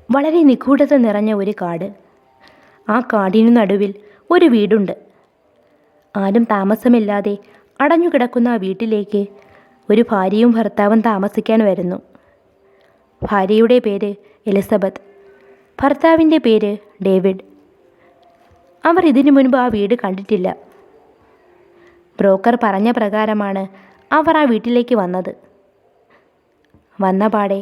വളരെ നിഗൂഢത നിറഞ്ഞ ഒരു കാട്. ആ കാടിനു നടുവിൽ ഒരു വീടുണ്ട്. ആരും താമസമില്ലാതെ അടഞ്ഞുകിടക്കുന്ന ആ വീട്ടിലേക്ക് ഒരു ഭാര്യയും ഭർത്താവും താമസിക്കാൻ വരുന്നു. ഭാര്യയുടെ പേര് എലിസബത്ത്, ഭർത്താവിൻ്റെ പേര് ഡേവിഡ്. അവർ ഇതിനു മുൻപ് ആ വീട് കണ്ടിട്ടില്ല. ബ്രോക്കർ പറഞ്ഞ പ്രകാരമാണ് അവർ ആ വീട്ടിലേക്ക് വന്നത്. വന്നപാടെ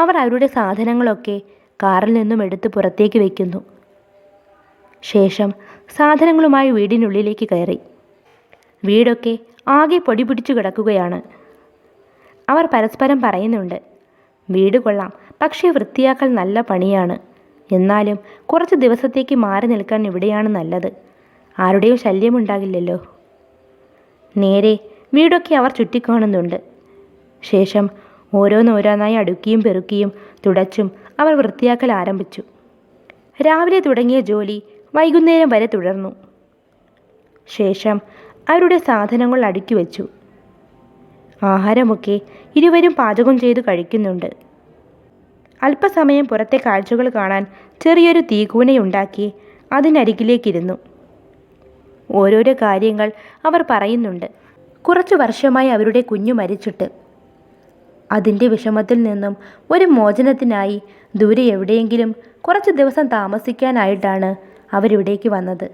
അവർ അവരുടെ സാധനങ്ങളൊക്കെ കാറിൽ നിന്നും എടുത്ത് പുറത്തേക്ക് വയ്ക്കുന്നു. ശേഷം സാധനങ്ങളുമായി വീടിനുള്ളിലേക്ക് കയറി. വീടൊക്കെ ആകെ പൊടി പിടിച്ചു കിടക്കുകയാണ്. അവർ പരസ്പരം പറയുന്നുണ്ട്, വീട് കൊള്ളാം, പക്ഷേ വൃത്തിയാക്കൽ നല്ല പണിയാണ്. എന്നാലും കുറച്ച് ദിവസത്തേക്ക് മാറി നിൽക്കാൻ ഇവിടെയാണ് നല്ലത്. ആരുടെയും ശല്യമുണ്ടാകില്ലല്ലോ. നേരെ വീടൊക്കെ അവർ ചുറ്റിക്കാണുന്നുണ്ട്. ശേഷം ഓരോന്നോരോന്നായി അടുക്കിയും പെറുക്കിയും തുടച്ചും അവർ വൃത്തിയാക്കൽ ആരംഭിച്ചു. രാവിലെ തുടങ്ങിയ ജോലി വൈകുന്നേരം വരെ തുടർന്നു. ശേഷം അവരുടെ സാധനങ്ങൾ അടുക്കി വെച്ചു. ആഹാരമൊക്കെ ഇരുവരും പാചകം ചെയ്ത് കഴിക്കുന്നുണ്ട്. അല്പസമയം പുറത്തെ കാഴ്ചകൾ കാണാൻ ചെറിയൊരു തീക്കൂനയുണ്ടാക്കി അതിനരികിലേക്കിരുന്നു. ഓരോരോ കാര്യങ്ങൾ അവർ പറയുന്നുണ്ട്. കുറച്ചു വർഷമായി അവരുടെ കുഞ്ഞു മരിച്ചിട്ട്. അതിൻ്റെ വിഷമത്തിൽ നിന്നും ഒരു മോചനത്തിനായി ദൂരെ എവിടെയെങ്കിലും കുറച്ച് ദിവസം താമസിക്കാനായിട്ടാണ് അവരിവിടേക്ക് വന്നത്.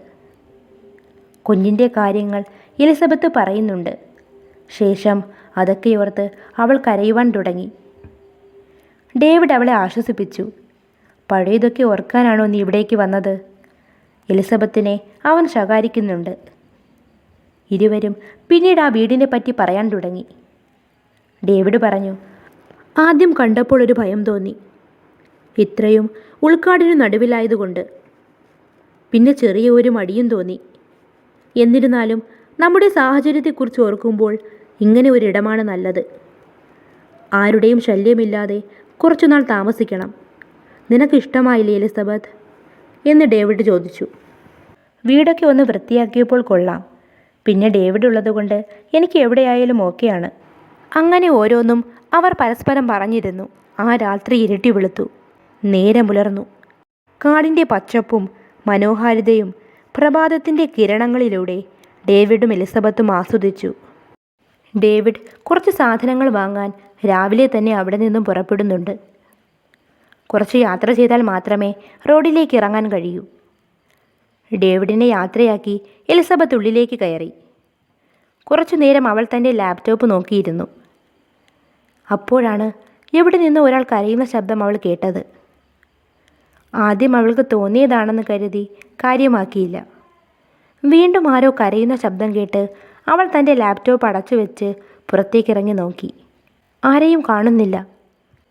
കുഞ്ഞിൻ്റെ കാര്യങ്ങൾ എലിസബത്ത് പറയുന്നുണ്ട്. ശേഷം അതൊക്കെ ഓർത്ത് അവൾ കരയുവാൻ തുടങ്ങി. ഡേവിഡ് അവളെ ആശ്വസിപ്പിച്ചു. പഴയതൊക്കെ ഓർക്കാനാണോ നീ ഇവിടേക്ക് വന്നത്? എലിസബത്തിനെ അവൻ ശകാരിക്കുന്നുണ്ട്. ഇരുവരും പിന്നീട് ആ വീടിനെ പറ്റി പറയാൻ തുടങ്ങി. ഡേവിഡ് പറഞ്ഞു, ആദ്യം കണ്ടപ്പോൾ ഒരു ഭയം തോന്നി, ഇത്രയും ഉൾക്കാടിനു നടുവിലായതുകൊണ്ട്. പിന്നെ ചെറിയ ഒരു മടിയും തോന്നി. എന്നിരുന്നാലും നമ്മുടെ സാഹചര്യത്തെക്കുറിച്ച് ഓർക്കുമ്പോൾ ഇങ്ങനെ ഒരിടമാണ് നല്ലത്. ആരുടെയും ശല്യമില്ലാതെ കുറച്ചുനാൾ താമസിക്കണം. നിനക്കിഷ്ടമായില്ലേ എലിസബത്ത് എന്ന് ഡേവിഡ് ചോദിച്ചു. വീടൊക്കെ ഒന്ന് വൃത്തിയാക്കിയപ്പോൾ കൊള്ളാം. പിന്നെ ഡേവിഡ് ഉള്ളതുകൊണ്ട് എനിക്ക് എവിടെയായാലും ഓക്കെയാണ്. അങ്ങനെ ഓരോന്നും അവർ പരസ്പരം പറഞ്ഞിരുന്നു. ആ രാത്രി ഇരുട്ടി വെളുത്തു. നേരം പുലർന്നു. കാടിൻ്റെ പച്ചപ്പും മനോഹാരിതയും പ്രഭാതത്തിൻ്റെ കിരണങ്ങളിലൂടെ ഡേവിഡും എലിസബത്തും ആസ്വദിച്ചു. ഡേവിഡ് കുറച്ച് സാധനങ്ങൾ വാങ്ങാൻ രാവിലെ തന്നെ അവിടെ നിന്നും പുറപ്പെടുന്നുണ്ട്. കുറച്ച് യാത്ര ചെയ്താൽ മാത്രമേ റോഡിലേക്ക് ഇറങ്ങാൻ കഴിയൂ. ഡേവിഡിനെ യാത്രയാക്കി എലിസബത്ത് ഉള്ളിലേക്ക് കയറി. കുറച്ചു നേരം അവൾ തൻ്റെ ലാപ്ടോപ്പ് നോക്കിയിരുന്നു. അപ്പോഴാണ് എവിടെ നിന്ന് ഒരാൾ കരയുന്ന ശബ്ദം അവൾ കേട്ടത്. ആദ്യം അവൾക്ക് തോന്നിയതാണെന്ന് കരുതി കാര്യമാക്കിയില്ല. വീണ്ടും ആരോ കരയുന്ന ശബ്ദം കേട്ട് അവൾ തൻ്റെ ലാപ്ടോപ്പ് അടച്ചു വെച്ച് പുറത്തേക്കിറങ്ങി നോക്കി. ആരെയും കാണുന്നില്ല.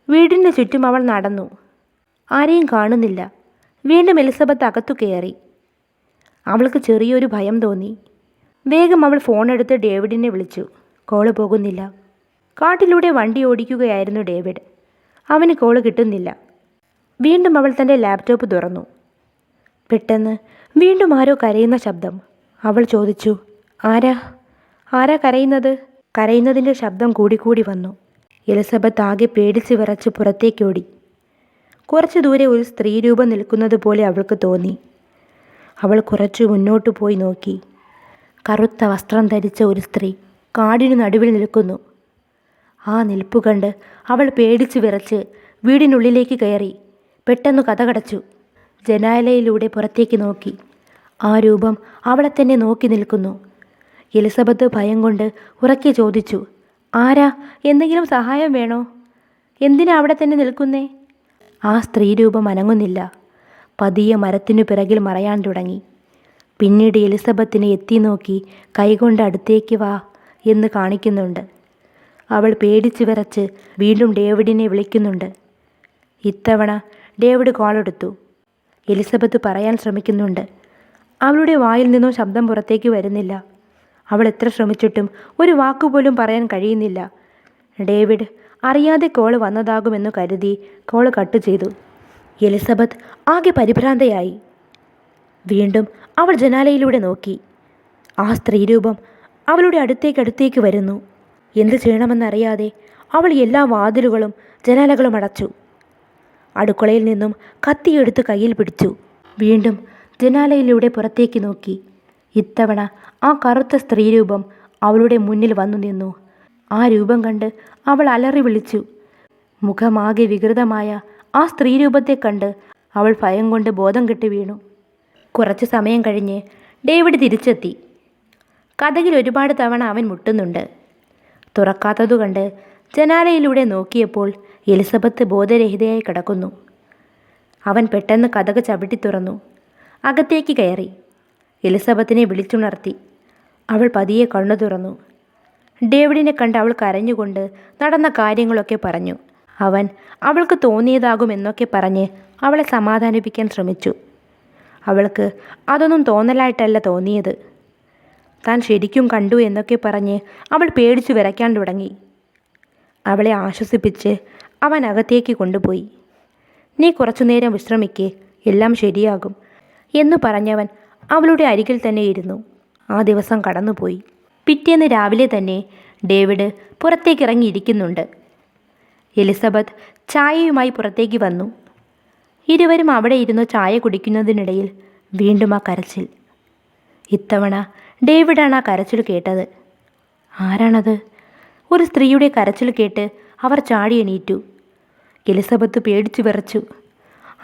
വീടിന് ചുറ്റും അവൾ നടന്നു. ആരെയും കാണുന്നില്ല. വീണ്ടും എലിസബത്ത് അകത്തു കയറി. അവൾക്ക് ചെറിയൊരു ഭയം തോന്നി. വേഗം അവൾ ഫോണെടുത്ത് ഡേവിഡിനെ വിളിച്ചു. കോള് പോകുന്നില്ല. കാട്ടിലൂടെ വണ്ടി ഓടിക്കുകയായിരുന്നു ഡേവിഡ്. അവന് കോള് കിട്ടുന്നില്ല. വീണ്ടും അവൾ തൻ്റെ ലാപ്ടോപ്പ് തുറന്നു. പെട്ടെന്ന് വീണ്ടും ആരോ കരയുന്ന ശബ്ദം. അവൾ ചോദിച്ചു, ആരാ കരയുന്നത്? കരയുന്നതിൻ്റെ ശബ്ദം കൂടിക്കൂടി വന്നു. എലിസബത്ത് ആകെ പേടിച്ച് വിറച്ച് പുറത്തേക്കോടി. കുറച്ചു ദൂരെ ഒരു സ്ത്രീരൂപം നിൽക്കുന്നത് പോലെ അവൾക്ക് തോന്നി. അവൾ കുറച്ചു മുന്നോട്ട് പോയി നോക്കി. കറുത്ത വസ്ത്രം ധരിച്ച ഒരു സ്ത്രീ കാടിനു നടുവിൽ നിൽക്കുന്നു. ആ നിൽപ്പ് കണ്ട് അവൾ പേടിച്ച് വിറച്ച് വീടിനുള്ളിലേക്ക് കയറി. പെട്ടെന്ന് കതകടച്ചു. ജനാലയിലൂടെ പുറത്തേക്ക് നോക്കി. ആ രൂപം അവളെ തന്നെ നോക്കി നിൽക്കുന്നു. എലിസബത്ത് ഭയം കൊണ്ട് ഉറക്കെ ചോദിച്ചു, ആരാ? എന്തെങ്കിലും സഹായം വേണോ? എന്തിനാ അവിടെ തന്നെ നിൽക്കുന്നേ? ആ സ്ത്രീരൂപം അനങ്ങുന്നില്ല. പതിയെ മരത്തിനു പിറകിൽ മറയാൻ തുടങ്ങി. പിന്നീട് എലിസബത്തിനെ എത്തി നോക്കി കൈകൊണ്ട് അടുത്തേക്ക് വാ എന്ന് കാണിക്കുന്നുണ്ട്. അവൾ പേടിച്ച് വിറച്ച് വീണ്ടും ഡേവിഡിനെ വിളിക്കുന്നുണ്ട്. ഇത്തവണ ഡേവിഡ് കോളെടുത്തു. എലിസബത്ത് പറയാൻ ശ്രമിക്കുന്നുണ്ട്. അവളുടെ വായിൽ നിന്നും ശബ്ദം പുറത്തേക്ക് വരുന്നില്ല. അവൾ എത്ര ശ്രമിച്ചിട്ടും ഒരു വാക്കുപോലും പറയാൻ കഴിയുന്നില്ല. ഡേവിഡ് അറിയാതെ കോള് വന്നതാകുമെന്ന് കരുതി കോള് കട്ട് ചെയ്തു. എലിസബത്ത് ആകെ പരിഭ്രാന്തയായി. വീണ്ടും അവൾ ജനാലയിലൂടെ നോക്കി. ആ സ്ത്രീരൂപം അവളുടെ അടുത്തേക്ക് വരുന്നു. എന്ത് ചെയ്യണമെന്നറിയാതെ അവൾ എല്ലാ വാതിലുകളും ജനാലകളും അടച്ചു. അടുക്കളയിൽ നിന്നും കത്തിയെടുത്ത് കയ്യിൽ പിടിച്ചു. വീണ്ടും ജനാലയിലൂടെ പുറത്തേക്ക് നോക്കി. ഇത്തവണ ആ കറുത്ത സ്ത്രീരൂപം അവളുടെ മുന്നിൽ വന്നു നിന്നു. ആ രൂപം കണ്ട് അവൾ അലറി വിളിച്ചു. മുഖമാകെ വികൃതമായ ആ സ്ത്രീരൂപത്തെ കണ്ട് അവൾ ഭയം കൊണ്ട് ബോധം കെട്ട് വീണു. കുറച്ചു സമയം കഴിഞ്ഞ് ഡേവിഡ് തിരിച്ചെത്തി. കതകിൽ ഒരുപാട് തവണ അവൻ മുട്ടുന്നുണ്ട്. തുറക്കാത്തതുകണ്ട് ജനാലയിലൂടെ നോക്കിയപ്പോൾ എലിസബത്ത് ബോധരഹിതയായി കിടക്കുന്നു. അവൻ പെട്ടെന്ന് കതക് ചവിട്ടി തുറന്നു. അകത്തേക്ക് കയറി. എലിസബത്തിനെ വിളിച്ചുണർത്തി. അവൾ പതിയെ കണ്ണു തുറന്നു. ഡേവിഡിനെ കണ്ട് അവൾ കരഞ്ഞുകൊണ്ട് നടന്ന കാര്യങ്ങളൊക്കെ പറഞ്ഞു. അവൻ അവൾക്ക് തോന്നിയതാകുമെന്നൊക്കെ പറഞ്ഞ് അവളെ സമാധാനിപ്പിക്കാൻ ശ്രമിച്ചു. അവൾക്ക് അതൊന്നും തോന്നലായിട്ടല്ല തോന്നിയത്. താൻ ശരിക്കും കണ്ടു എന്നൊക്കെ പറഞ്ഞ് അവൾ പേടിച്ചു വിറയ്ക്കാൻ തുടങ്ങി. അവളെ ആശ്വസിപ്പിച്ച് അവൻ അകത്തേക്ക് കൊണ്ടുപോയി. നീ കുറച്ചുനേരം വിശ്രമിക്ക്, എല്ലാം ശരിയാകും എന്നു പറഞ്ഞവൻ അവളുടെ അരികിൽ തന്നെ ഇരുന്നു. ആ ദിവസം കടന്നുപോയി. പിറ്റേന്ന് രാവിലെ തന്നെ ഡേവിഡ് പുറത്തേക്കിറങ്ങിയിരിക്കുന്നുണ്ട്. എലിസബത്ത് ചായയുമായി പുറത്തേക്ക് വന്നു. ഇരുവരും അവിടെ ഇരുന്ന് ചായ കുടിക്കുന്നതിനിടയിൽ വീണ്ടും ആ കരച്ചിൽ. ഇത്തവണ ഡേവിഡാണ് ആ കരച്ചിൽ കേട്ടത്. ആരാണത്? ഒരു സ്ത്രീയുടെ കരച്ചിൽ കേട്ട് അവർ ചാടി എണീറ്റു. എലിസബത്ത് പേടിച്ചു വിറച്ചു.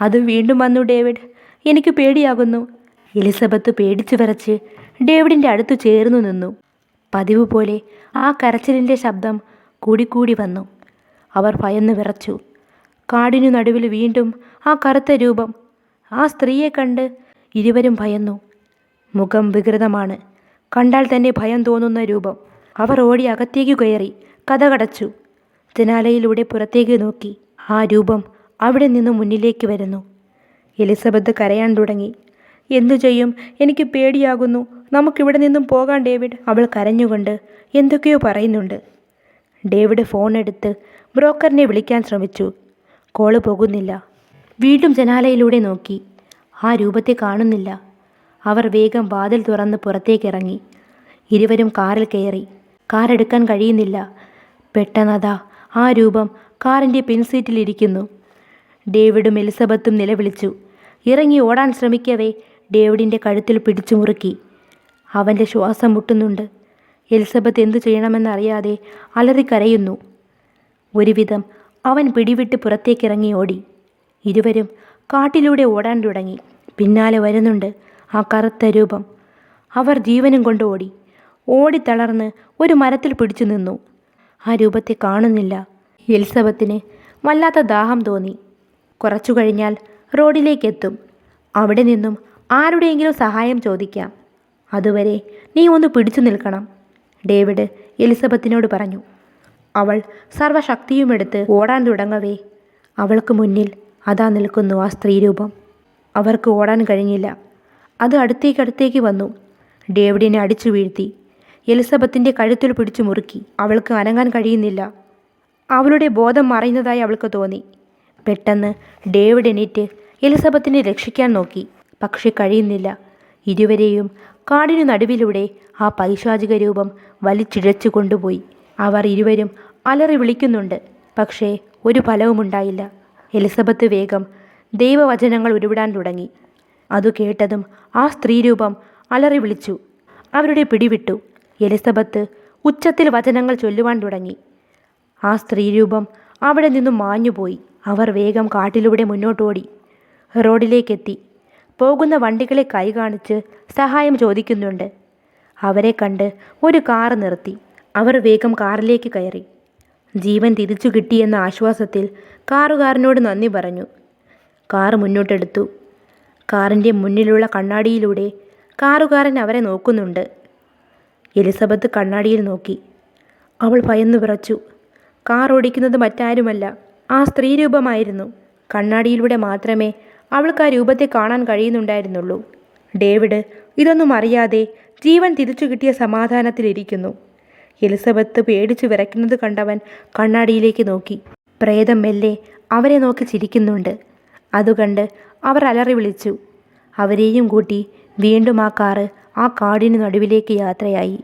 അത് വീണ്ടും വന്നു ഡേവിഡ്, എനിക്ക് പേടിയാകുന്നു. എലിസബത്ത് പേടിച്ചു വിറച്ച് ഡേവിഡിൻ്റെ അടുത്ത് ചേർന്നു നിന്നു. പതിവ് പോലെ ആ കരച്ചിലിൻ്റെ ശബ്ദം കൂടിക്കൂടി വന്നു. അവർ ഭയന്ന് വിറച്ചു. കാടിനു നടുവിൽ വീണ്ടും ആ കറുത്ത രൂപം. ആ സ്ത്രീയെ കണ്ട് ഇരുവരും ഭയന്നു. മുഖം വികൃതമാണ്. കണ്ടാൽ തന്നെ ഭയം തോന്നുന്ന രൂപം. അവർ ഓടി അകത്തേക്ക് കയറി കതകടച്ചു. ജനാലയിലൂടെ പുറത്തേക്ക് നോക്കി. ആ രൂപം അവിടെ നിന്ന് മുന്നിലേക്ക് വരുന്നു. എലിസബത്ത് കരയാൻ തുടങ്ങി. എന്തു ചെയ്യും? എനിക്ക് പേടിയാകുന്നു. നമുക്കിവിടെ നിന്നും പോകാൻ ഡേവിഡ്. അവൾ കരഞ്ഞുകൊണ്ട് എന്തൊക്കെയോ പറയുന്നുണ്ട്. ഡേവിഡ് ഫോൺ എടുത്ത് ബ്രോക്കറിനെ വിളിക്കാൻ ശ്രമിച്ചു. കോള് പോകുന്നില്ല. വീണ്ടും ജനാലയിലൂടെ നോക്കി. ആ രൂപത്തെ കാണുന്നില്ല. അവർ വേഗം വാതിൽ തുറന്ന് പുറത്തേക്കിറങ്ങി. ഇരുവരും കാറിൽ കയറി. കാറെടുക്കാൻ കഴിയുന്നില്ല. പെട്ടെന്നതാ ആ രൂപം കാറിൻ്റെ പിൻസീറ്റിലിരിക്കുന്നു. ഡേവിഡും എലിസബത്തും നിലവിളിച്ചു. ഇറങ്ങി ഓടാൻ ശ്രമിക്കവേ ഡേവിഡിൻ്റെ കഴുത്തിൽ പിടിച്ചു മുറുക്കി. അവൻ്റെ ശ്വാസം മുട്ടുന്നുണ്ട്. എലിസബത്ത് എന്തു ചെയ്യണമെന്നറിയാതെ അലറിക്കരയുന്നു. ഒരുവിധം അവൻ പിടിവിട്ട് പുറത്തേക്കിറങ്ങി ഓടി. ഇരുവരും കാട്ടിലൂടെ ഓടാൻ തുടങ്ങി. പിന്നാലെ വരുന്നുണ്ട് ആ കറുത്ത രൂപം. അവർ ജീവനും കൊണ്ട് ഓടി. ഓടിത്തളർന്ന് ഒരു മരത്തിൽ പിടിച്ചു നിന്നു. ആ രൂപത്തെ കാണുന്നില്ല. എലിസബത്തിന് വല്ലാത്ത ദാഹം തോന്നി. കുറച്ചു കഴിഞ്ഞാൽ റോഡിലേക്കെത്തും. അവിടെ നിന്നും ആരുടെയെങ്കിലും സഹായം ചോദിക്കാം. അതുവരെ നീ ഒന്ന് പിടിച്ചു നിൽക്കണം, ഡേവിഡ് എലിസബത്തിനോട് പറഞ്ഞു. അവൾ സർവ്വശക്തിയുമെടുത്ത് ഓടാൻ തുടങ്ങവേ അവൾക്ക് മുന്നിൽ അതാ നിൽക്കുന്നു ആ സ്ത്രീരൂപം. അവർക്ക് ഓടാൻ കഴിഞ്ഞില്ല. അത് അടുത്തേക്ക് വന്നു. ഡേവിഡിനെ അടിച്ചു വീഴ്ത്തി. എലിസബത്തിൻ്റെ കഴുത്തിൽ പിടിച്ചു മുറുക്കി. അവൾക്ക് അനങ്ങാൻ കഴിയുന്നില്ല. അവളുടെ ബോധം മറയുന്നതായി അവൾക്ക് തോന്നി. പെട്ടെന്ന് ഡേവിഡ് എണീറ്റ് എലിസബത്തിനെ രക്ഷിക്കാൻ നോക്കി. പക്ഷെ കഴിയുന്നില്ല. ഇരുവരെയും കാടിനു നടുവിലൂടെ ആ പൈശാചിക രൂപം വലിച്ചിഴച്ചു കൊണ്ടുപോയി. അവർ ഇരുവരും അലറി വിളിക്കുന്നുണ്ട്. പക്ഷേ ഒരു ഫലവുമുണ്ടായില്ല. എലിസബത്ത് വേഗം ദൈവവചനങ്ങൾ ഉരുവിടാൻ തുടങ്ങി. അതു കേട്ടതും ആ സ്ത്രീരൂപം അലറി വിളിച്ചു. അവരുടെ പിടിവിട്ടു. എലിസബത്ത് ഉച്ചത്തിൽ വചനങ്ങൾ ചൊല്ലുവാൻ തുടങ്ങി. ആ സ്ത്രീരൂപം അവിടെ നിന്നും മാഞ്ഞുപോയി. അവർ വേഗം കാട്ടിലൂടെ മുന്നോട്ടോടി. റോഡിലേക്കെത്തി. പോകുന്ന വണ്ടികളെ കൈ കാണിച്ച് സഹായം ചോദിക്കുന്നുണ്ട്. അവരെ കണ്ട് ഒരു കാർ നിർത്തി. അവർ വേഗം കാറിലേക്ക് കയറി. ജീവൻ തിരിച്ചു കിട്ടിയെന്ന ആശ്വാസത്തിൽ കാറുകാരനോട് നന്ദി പറഞ്ഞു. കാർ മുന്നോട്ടെടുത്തു. കാറിൻ്റെ മുന്നിലുള്ള കണ്ണാടിയിലൂടെ കാറുകാരൻ അവരെ നോക്കുന്നുണ്ട്. എലിസബത്ത് കണ്ണാടിയിൽ നോക്കി. അവൾ ഭയന്നു വിറച്ചു. കാർ ഓടിക്കുന്നത് മറ്റാരുമല്ല, ആ സ്ത്രീരൂപമായിരുന്നു. കണ്ണാടിയിലൂടെ മാത്രമേ അവൾക്ക് ആ രൂപത്തെ കാണാൻ കഴിയുന്നുണ്ടായിരുന്നുള്ളൂ. ഡേവിഡ് ഇതൊന്നും അറിയാതെ ജീവൻ തിരിച്ചു കിട്ടിയ സമാധാനത്തിലിരിക്കുന്നു. എലിസബത്ത് പേടിച്ചു വിറയ്ക്കുന്നത് കണ്ടവൻ കണ്ണാടിയിലേക്ക് നോക്കി. പ്രേതം മെല്ലെ അവരെ നോക്കി ചിരിക്കുന്നുണ്ട്. അതുകണ്ട് അവർ അലറി വിളിച്ചു. അവരെയും കൂട്ടി വീണ്ടും ആ കാറ് ആ കാടിന് നടുവിലേക്ക് യാത്രയായി.